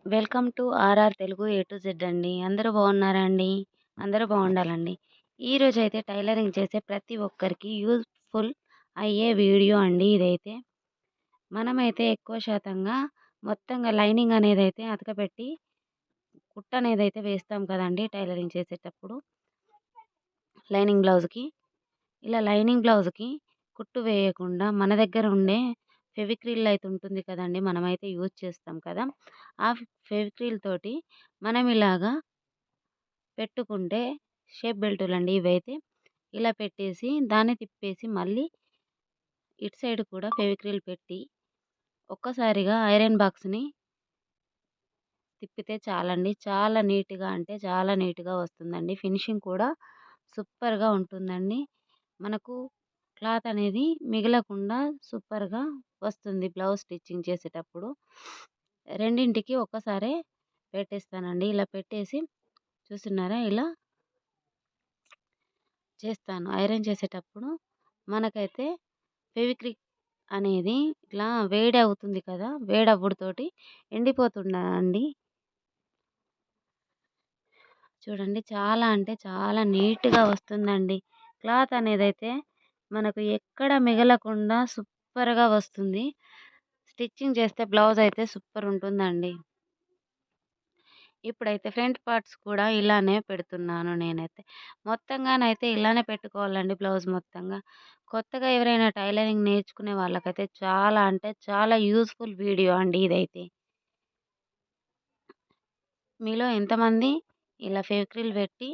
Welcome to RR Telugu A to Z అండి. అందరూ బాగున్నారా అండి? అందరూ బాగుండాలండి. ఈరోజైతే టైలరింగ్ చేసే ప్రతి ఒక్కరికి యూజ్‌ఫుల్ అయ్యే వీడియో అండి ఇదైతే. మనమైతే ఎక్కువ శాతంగా మొత్తంగా లైనింగ్ అనేదైతే అతకపెట్టి కుట్టనేదైతే వేస్తాం కదండీ టైలరింగ్ చేసేటప్పుడు లైనింగ్ బ్లౌజ్‌కి. ఇలా లైనింగ్ బ్లౌజ్‌కి కుట్టు వేయకుండా మన దగ్గర ఉండే ఫెవిక్రిల్ అయితే ఉంటుంది కదండీ! మనమైతే యూజ్ చేస్తాం కదా! ఆ ఫెవిక్రిల్ తోటి మనం ఇలాగా పెట్టుకుంటే షేప్ బెల్టులండి ఇవైతే. ఇలా పెట్టేసి దాన్ని తిప్పేసి మళ్ళీ ఇటు సైడ్ కూడా ఫెవిక్రిల్ పెట్టి ఒక్కసారిగా ఐరన్ బాక్స్‌ని తిప్పితే చాలండి. చాలా నీట్‌గా అంటే చాలా నీట్‌గా వస్తుందండి. ఫినిషింగ్ కూడా సూపర్‌గా ఉంటుందండి. మనకు క్లాత్ అనేది మిగలకుండా సూపర్‌గా వస్తుంది బ్లౌజ్ స్టిచ్చింగ్ చేసేటప్పుడు. రెండింటికి ఒక్కసారే పెట్టేస్తానండి. ఇలా పెట్టేసి చూస్తున్నారా ఇలా చేస్తాను. ఐరన్ చేసేటప్పుడు మనకైతే ఫెవిక్విక్ అనేది ఇట్లా వేడి అవుతుంది కదా! వేడవ్వుడుతోటి ఎండిపోతుందండి. చూడండి చాలా అంటే చాలా నీట్‌గా వస్తుందండి. క్లాత్ అనేదైతే మనకు ఎక్కడ మిగలకుండా సూపర్‌గా వస్తుంది. స్టిచ్చింగ్ చేస్తే బ్లౌజ్ అయితే సూపర్ ఉంటుందండి. ఇప్పుడైతే ఫ్రంట్ పార్ట్స్ కూడా ఇలానే పెడుతున్నాను నేనైతే. మొత్తంగానైతే ఇలానే పెట్టుకోవాలండి బ్లౌజ్ మొత్తంగా. కొత్తగా ఎవరైనా టైలరింగ్ నేర్చుకునే వాళ్ళకైతే చాలా అంటే చాలా యూజ్‌ఫుల్ వీడియో అండి ఇదైతే. మీలో ఎంతమంది ఇలా ఫెవిక్రిల్ పెట్టి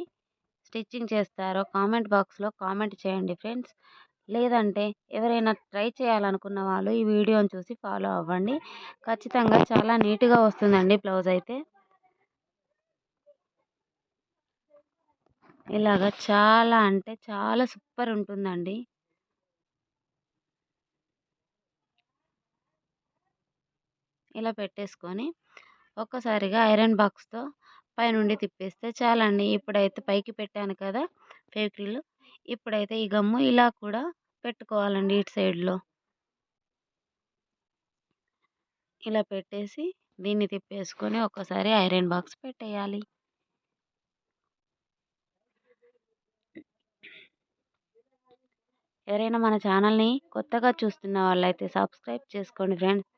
స్టిచ్చింగ్ చేస్తారో కామెంట్ బాక్స్‌లో కామెంట్ చేయండి ఫ్రెండ్స్. లేదంటే ఎవరైనా ట్రై చేయాలనుకున్న వాళ్ళు ఈ వీడియోని చూసి ఫాలో అవ్వండి. ఖచ్చితంగా చాలా నీట్‌గా వస్తుందండి బ్లౌజ్ అయితే. ఇలాగ చాలా అంటే చాలా సూపర్ ఉంటుందండి. ఇలా పెట్టేసుకొని ఒక్కసారిగా ఐరన్ బాక్స్‌తో పైనుండి తిప్పేస్తే చాలండి. ఇప్పుడైతే పైకి పెట్టాను కదా! ఫెవిక్రిల్. ఇప్పుడైతే ఈ గమ్ము ఇలా కూడా పెట్టుకోవాలండి ఇటు సైడ్‌లో. ఇలా పెట్టేసి దీన్ని తిప్పేసుకొని ఒక్కసారి ఐరన్ బాక్స్ పెట్టేయాలి. ఎవరైనా మన ఛానల్‌ని కొత్తగా చూస్తున్న వాళ్ళైతే సబ్స్క్రైబ్ చేసుకోండి ఫ్రెండ్స్.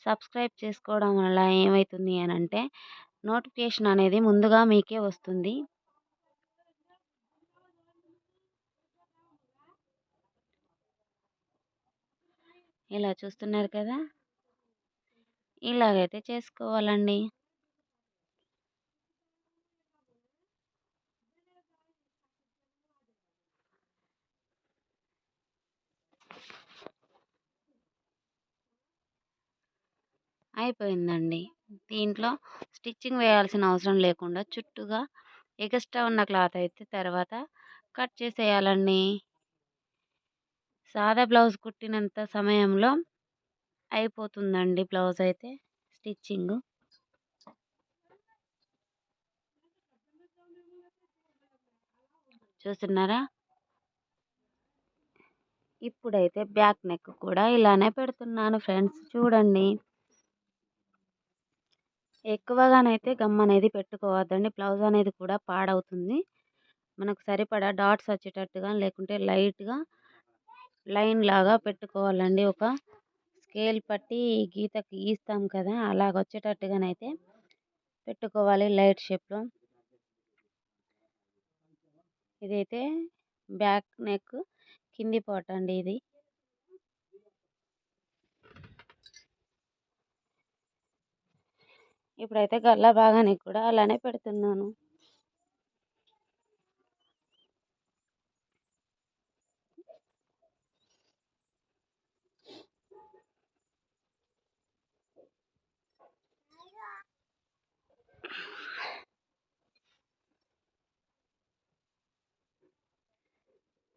సబ్స్క్రైబ్ చేసుకోవడం వల్ల ఏమైతుంది అనంటే నోటిఫికేషన్ అనేది ముందుగా మీకే వస్తుంది. ఇలా చూస్తున్నారు కదా! ఇలాగైతే చేసుకోవాలండి. అయిపోయిందండి. దీంట్లో స్టిచ్చింగ్ వేయాల్సిన అవసరం లేకుండా చుట్టూగా ఎగస్ట్రా ఉన్న క్లాత్ అయితే తర్వాత కట్ చేసేయాలండి. సాదా బ్లౌజ్ కుట్టినంత సమయంలో అయిపోతుందండి బ్లౌజ్ అయితే స్టిచ్చింగు. చూస్తున్నారా? ఇప్పుడైతే బ్యాక్ నెక్ కూడా ఇలానే పెడుతున్నాను ఫ్రెండ్స్ చూడండి. ఎక్కువగానైతే గమ్ అనేది పెట్టుకోవద్దండి. బ్లౌజ్ అనేది కూడా పాడవుతుంది. మనకు సరిపడా డాట్స్ వచ్చేటట్టుగా లేకుంటే లైట్‌గా లైన్ లాగా పెట్టుకోవాలండి. ఒక స్కేల్ పట్టి గీత గీస్తాం కదా! అలాగొచ్చేటట్టుగానైతే పెట్టుకోవాలి లైట్ షేప్‌లో. ఇదైతే బ్యాక్ నెక్ కింది పార్ట్ అండి ఇది. ఇప్పుడైతే గల్లా భాగానికి కూడా అలానే పెడుతున్నాను.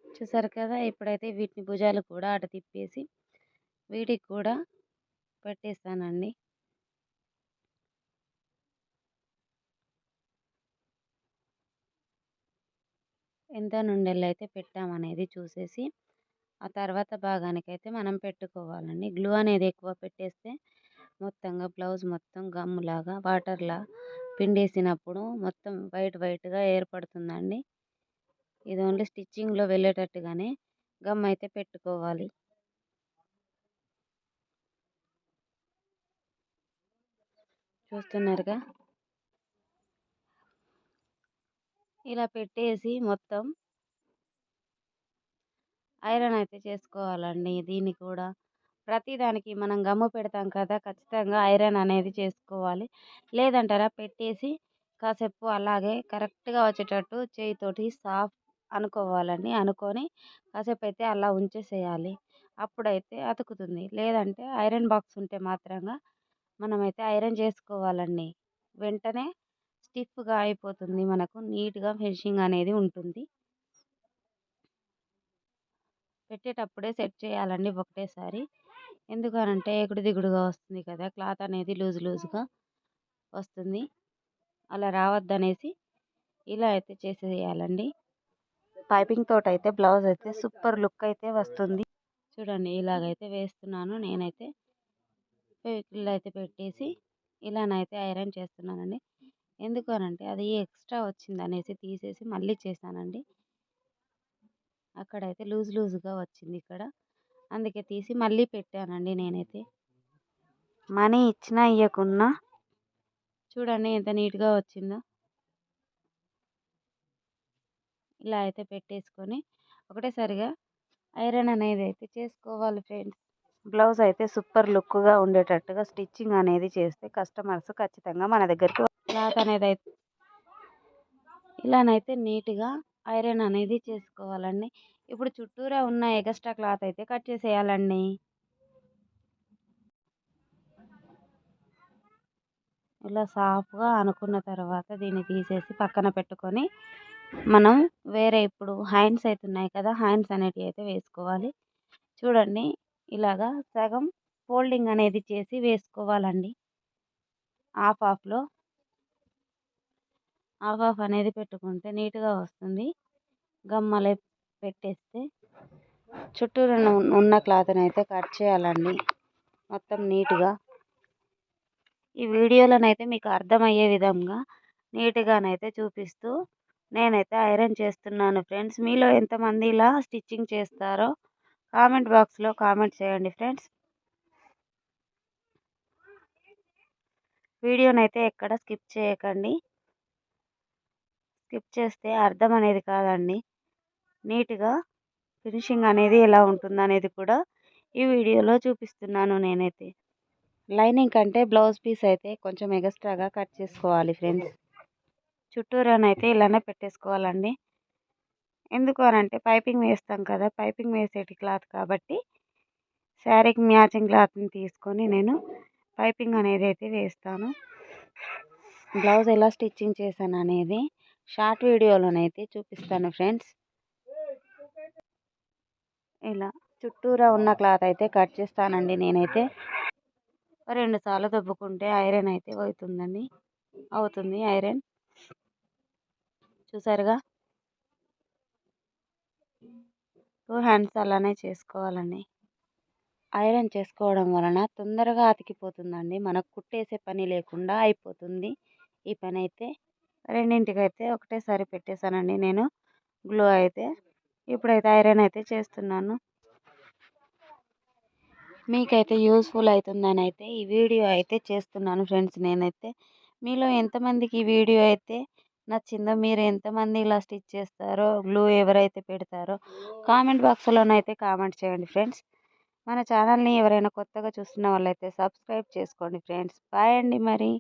చూసారు కదా! ఇప్పుడైతే వీటిని భుజాలు కూడా అటు తిప్పేసి వీటికి కూడా పెట్టేస్తానండి. ఎంత నుండెళ్ళైతే పెట్టామనేది చూసేసి, ఆ తర్వాత భాగానికైతే మనం పెట్టుకోవాలండి. గ్లూ అనేది ఎక్కువ పెట్టేస్తే మొత్తంగా బ్లౌజ్ మొత్తం గమ్ములాగా వాటర్లా పిండేసినప్పుడు మొత్తం వైట్గా ఏర్పడుతుందండి. ఇది ఓన్లీ స్టిచ్చింగ్లో వెళ్ళేటట్టుగానే గమ్ అయితే పెట్టుకోవాలి. చూస్తున్నారుగా, ఇలా పెట్టేసి మొత్తం ఐరన్ అయితే చేసుకోవాలండి. దీన్ని కూడా ప్రతిదానికి మనం గమ్ము పెడతాం కదా, ఖచ్చితంగా ఐరన్ అనేది చేసుకోవాలి. లేదంటారా, పెట్టేసి కాసేపు అలాగే కరెక్ట్గా వచ్చేటట్టు చేయితోటి సాఫ్ట్ అనుకోవాలండి. అనుకొని కాసేపు అయితే అలా ఉంచేసేయాలి. అప్పుడైతే అతుకుతుంది. లేదంటే ఐరన్ బాక్స్ ఉంటే మాత్రంగా మనమైతే ఐరన్ చేసుకోవాలండి. వెంటనే స్టిఫ్గా అయిపోతుంది, మనకు నీట్గా ఫినిషింగ్ అనేది ఉంటుంది. పెట్టేటప్పుడే సెట్ చేయాలండి ఒకటేసారి. ఎందుకనంటే ఎగుడు దిగుడుగా వస్తుంది కదా, క్లాత్ అనేది లూజ్గా వస్తుంది. అలా రావద్దనేసి ఇలా అయితే చేసేయాలండి. పైపింగ్ తోటి అయితే బ్లౌజ్ అయితే సూపర్ లుక్ అయితే వస్తుంది. చూడండి, ఇలాగైతే వేస్తున్నాను నేనైతే. ఫెవిక్విల్ అయితే పెట్టేసి ఇలానైతే ఐరన్ చేస్తున్నానండి. ఎందుకు అనంటే అది ఎక్స్ట్రా వచ్చింది అనేసి తీసేసి మళ్ళీ చేశానండి. అక్కడైతే లూజ్గా వచ్చింది ఇక్కడ, అందుకే తీసి మళ్ళీ పెట్టానండి నేనైతే. మనీ ఇచ్చినా ఇవ్వకున్నా చూడండి ఎంత నీట్గా వచ్చిందో. ఇలా అయితే పెట్టేసుకొని ఒకటేసారిగా ఐరన్ అనేది అయితే చేసుకోవాలి ఫ్రెండ్స్. బ్లౌజ్ అయితే సూపర్ లుక్గా ఉండేటట్టుగా స్టిచ్చింగ్ అనేది చేస్తే కస్టమర్స్ ఖచ్చితంగా మన దగ్గరికి క్లాత్ అనేది అయితే ఇలానైతే నీట్గా ఐరన్ అనేది చేసుకోవాలండి. ఇప్పుడు చుట్టూరా ఉన్న ఎక్స్ట్రా క్లాత్ అయితే కట్ చేసేయాలండి. ఇలా సాఫ్గా అనుకున్న తర్వాత దీన్ని తీసేసి పక్కన పెట్టుకొని మనం వేరే ఇప్పుడు హ్యాండ్స్ అయితే ఉన్నాయి కదా, హ్యాండ్స్ అనేటివి అయితే వేసుకోవాలి. చూడండి, ఇలాగా సగం ఫోల్డింగ్ అనేది చేసి వేసుకోవాలండి. హాఫ్లో హాఫ్ అనేది పెట్టుకుంటే నీట్గా వస్తుంది. గమ్మలే పెట్టేస్తే చుట్టూరు ఉన్న క్లాత్ని అయితే కట్ చేయాలండి మొత్తం నీట్గా. ఈ వీడియోలోనైతే మీకు అర్థమయ్యే విధంగా నీట్గానైతే చూపిస్తూ నేనైతే ఐరన్ చేస్తున్నాను ఫ్రెండ్స్. మీలో ఎంతమంది ఇలా స్టిచ్చింగ్ చేస్తారో కామెంట్ బాక్స్లో కామెంట్ చేయండి ఫ్రెండ్స్. వీడియోనైతే ఎక్కడ స్కిప్ చేయకండి. స్కిప్ చేస్తే అర్థం అనేది కాదండి. నీట్గా ఫినిషింగ్ అనేది ఎలా ఉంటుంది అనేది కూడా ఈ వీడియోలో చూపిస్తున్నాను నేనైతే. లైనింగ్ కంటే బ్లౌజ్ పీస్ అయితే కొంచెం ఎక్స్ట్రాగా కట్ చేసుకోవాలి ఫ్రెండ్స్. చుట్టూరానైతే ఇలానే పెట్టేసుకోవాలండి. ఎందుకు అనంటే పైపింగ్ వేస్తాం కదా, పైపింగ్ వేసేటి క్లాత్ కాబట్టి శారీకి మ్యాచింగ్ క్లాత్ని తీసుకొని నేను పైపింగ్ అనేది అయితే వేస్తాను. బ్లౌజ్ ఎలా స్టిచ్చింగ్ చేశాను అనేది షార్ట్ వీడియోలోనైతే చూపిస్తాను ఫ్రెండ్స్. ఇలా చుట్టూరా ఉన్న క్లాత్ అయితే కట్ చేస్తానండి నేనైతే. 2 సార్లు దొబ్బుకుంటే ఐరన్ అయితే అవుతుంది ఐరన్. చూసారుగా, 2 హ్యాండ్స్ అలానే చేసుకోవాలండి. ఐరన్ చేసుకోవడం వలన తొందరగా అతికిపోతుందండి. మనకు కుట్టేసే పని లేకుండా అయిపోతుంది ఈ పని అయితే. రెండింటికైతే ఒకటేసారి పెట్టేశానండి నేను గ్లూ అయితే. ఇప్పుడైతే ఐరన్ అయితే చేస్తున్నాను. మీకైతే యూస్ఫుల్ అవుతుందని అయితే ఈ వీడియో అయితే చేస్తున్నాను ఫ్రెండ్స్ నేనైతే. మీలో ఎంతమందికి ఈ వీడియో అయితే నచ్చిందో, మీరు ఎంతమంది ఇలా స్టిచ్ చేస్తారో, గ్లూ ఎవరైతే పెడతారో కామెంట్ బాక్స్లోనైతే కామెంట్ చేయండి ఫ్రెండ్స్. మన ఛానల్ని ఎవరైనా కొత్తగా చూస్తున్న వాళ్ళైతే సబ్స్క్రైబ్ చేసుకోండి ఫ్రెండ్స్. బాయ్ అండి మరి.